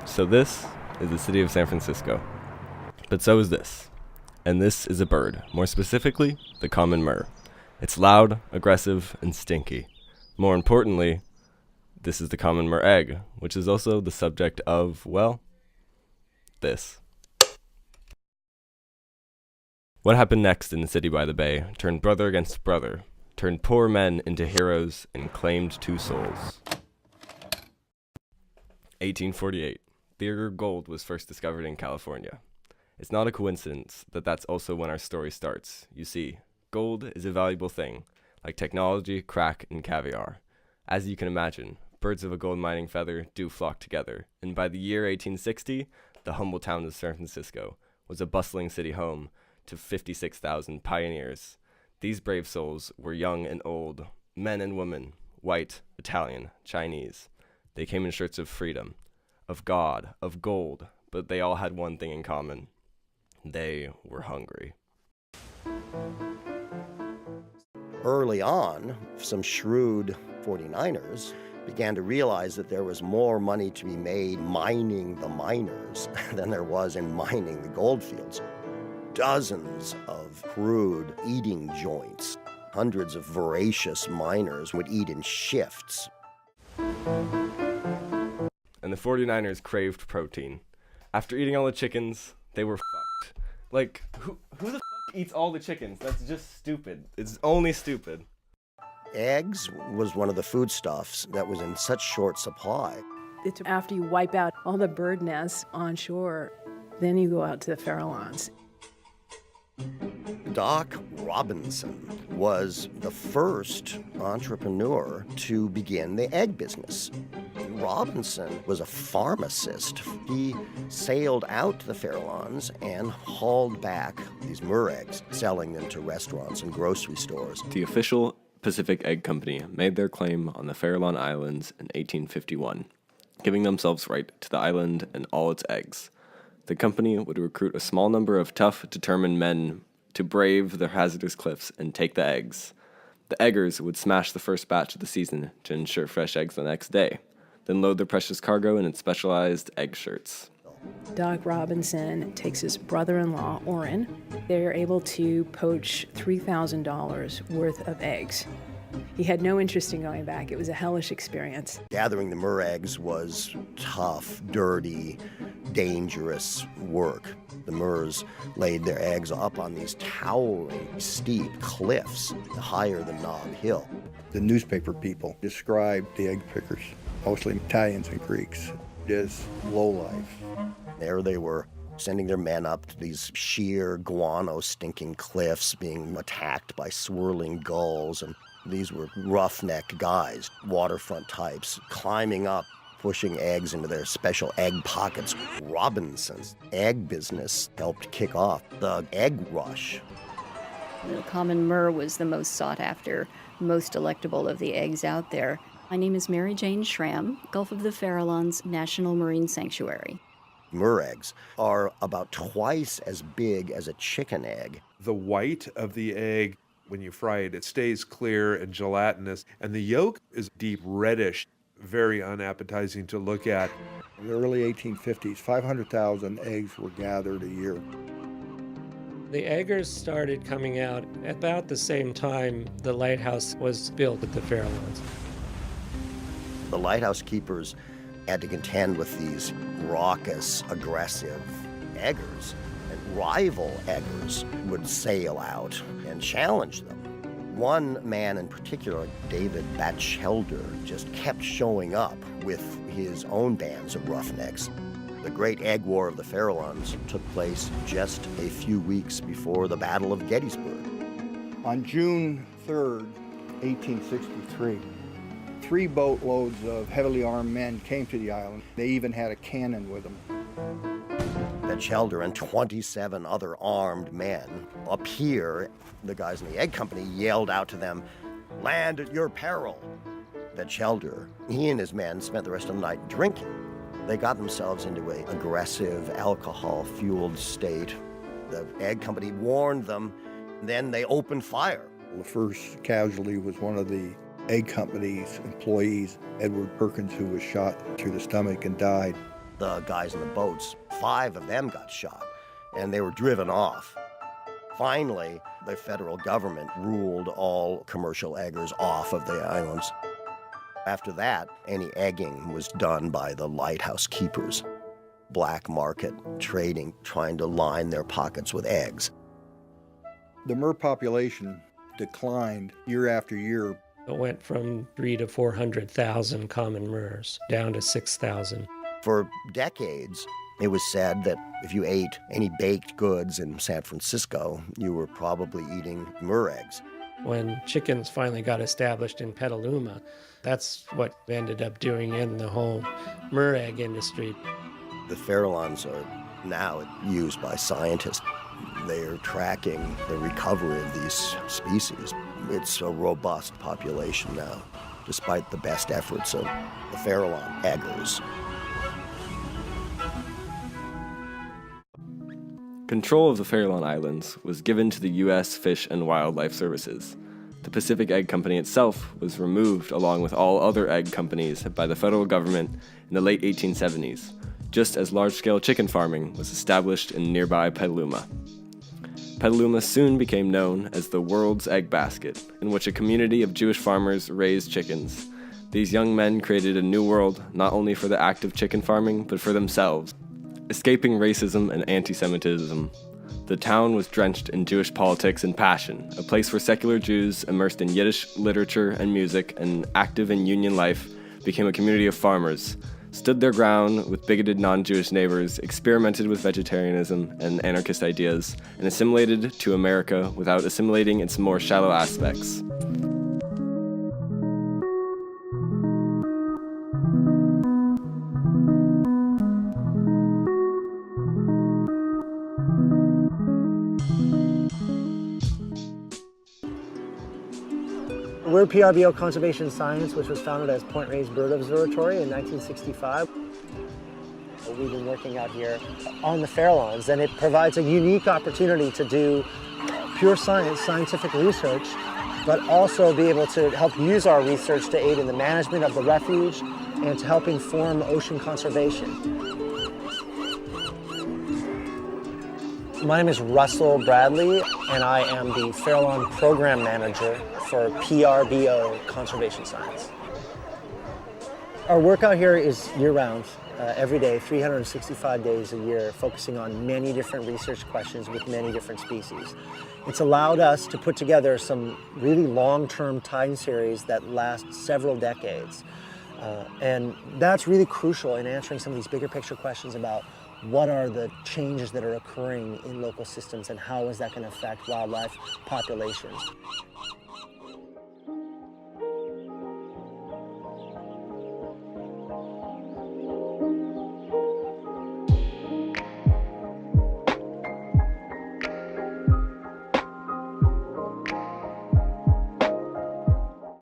So this is the city of San Francisco. But so is this. And this is a bird, more specifically, the common murre. It's loud, aggressive, and stinky. More importantly, this is the common murre egg, which is also the subject of, well, this. What happened next in the city by the bay turned brother against brother, turned poor men into heroes, and claimed two souls. 1848. Theater gold was first discovered in California. It's not a coincidence that that's also when our story starts. You see, gold is a valuable thing, like technology, crack, and caviar. As you can imagine, birds of a gold mining feather do flock together, and by the year 1860, the humble town of San Francisco was a bustling city home to 56,000 pioneers. These brave souls were young and old, men and women, white, Italian, Chinese. They came in search of freedom, of God, of gold, but they all had one thing in common. They were hungry. Early on, some shrewd 49ers began to realize that there was more money to be made mining the miners than there was in mining the gold fields. Dozens of crude eating joints. Hundreds of voracious miners would eat in shifts. And the 49ers craved protein. After eating all the chickens, they were fucked. Like, who the fuck eats all the chickens? That's just stupid. It's only stupid. Eggs was one of the foodstuffs that was in such short supply. It's after you wipe out all the bird nests on shore, then you go out to the Farallons. Doc Robinson was the first entrepreneur to begin the egg business. Robinson was a pharmacist. He sailed out to the Farallons and hauled back these murre eggs, selling them to restaurants and grocery stores. The official Pacific Egg Company made their claim on the Farallon Islands in 1851, giving themselves right to the island and all its eggs. The company would recruit a small number of tough, determined men to brave the hazardous cliffs and take the eggs. The eggers would smash the first batch of the season to ensure fresh eggs the next day, then load their precious cargo in its specialized egg shirts. Doc Robinson takes his brother-in-law, Orrin. They're able to poach $3,000 worth of eggs. He had no interest in going back. It was a hellish experience. Gathering the murre eggs was tough, dirty, dangerous work. The murres laid their eggs up on these towering, steep cliffs higher than Nob Hill. The newspaper people described the egg pickers, mostly Italians and Greeks, as lowlife. There they were, sending their men up to these sheer guano-stinking cliffs, being attacked by swirling gulls, and these were roughneck guys, waterfront types, climbing up, pushing eggs into their special egg pockets. Robinson's egg business helped kick off the egg rush. The common murre was the most sought after, most delectable of the eggs out there. My name is Mary Jane Schramm, Gulf of the Farallons National Marine Sanctuary. Murre eggs are about twice as big as a chicken egg. The white of the egg, when you fry it, it stays clear and gelatinous, and the yolk is deep reddish, very unappetizing to look at. In the early 1850s, 500,000 eggs were gathered a year. The eggers started coming out about the same time the lighthouse was built at the Farallons. The lighthouse keepers had to contend with these raucous, aggressive eggers, and rival eggers would sail out and challenge them. One man in particular, David Batchelder, just kept showing up with his own bands of roughnecks. The Great Egg War of the Farallons took place just a few weeks before the Battle of Gettysburg. On June 3rd, 1863, 3 boatloads of heavily armed men came to the island. They even had a cannon with them. Batchelder and 27 other armed men appear. The guys in the egg company yelled out to them, "Land at your peril." Batchelder, he and his men spent the rest of the night drinking. They got themselves into an aggressive, alcohol-fueled state. The egg company warned them, then they opened fire. The first casualty was one of the egg company's employees, Edward Perkins, who was shot through the stomach and died. The guys in the boats, 5 of them got shot, and they were driven off. Finally, the federal government ruled all commercial eggers off of the islands. After that, any egging was done by the lighthouse keepers. Black market trading, trying to line their pockets with eggs. The mer population declined year after year. It went from 300,000 to 400,000 common mers down to 6,000. For decades, it was said that if you ate any baked goods in San Francisco, you were probably eating mer eggs. When chickens finally got established in Petaluma, that's what ended up doing in the whole mer egg industry. The Farallons are now used by scientists. They are tracking the recovery of these species. It's a robust population now, despite the best efforts of the Farallon eggers. Control of the Farallon Islands was given to the U.S. Fish and Wildlife Services. The Pacific Egg Company itself was removed along with all other egg companies by the federal government in the late 1870s, just as large-scale chicken farming was established in nearby Petaluma. Petaluma soon became known as the world's egg basket, in which a community of Jewish farmers raised chickens. These young men created a new world, not only for the act of chicken farming, but for themselves. Escaping racism and anti-Semitism, the town was drenched in Jewish politics and passion, a place where secular Jews immersed in Yiddish literature and music and active in union life became a community of farmers, stood their ground with bigoted non-Jewish neighbors, experimented with vegetarianism and anarchist ideas, and assimilated to America without assimilating its more shallow aspects. We're PRBO Conservation Science, which was founded as Point Reyes Bird Observatory in 1965. We've been working out here on the Farallons, and it provides a unique opportunity to do pure science, scientific research, but also be able to help use our research to aid in the management of the refuge and to help inform ocean conservation. My name is Russell Bradley, and I am the Farallon Program Manager for PRBO Conservation Science. Our work out here is year-round, every day, 365 days a year, focusing on many different research questions with many different species. It's allowed us to put together some really long-term time series that last several decades. And that's really crucial in answering some of these bigger picture questions about what are the changes that are occurring in local systems and how is that going to affect wildlife populations.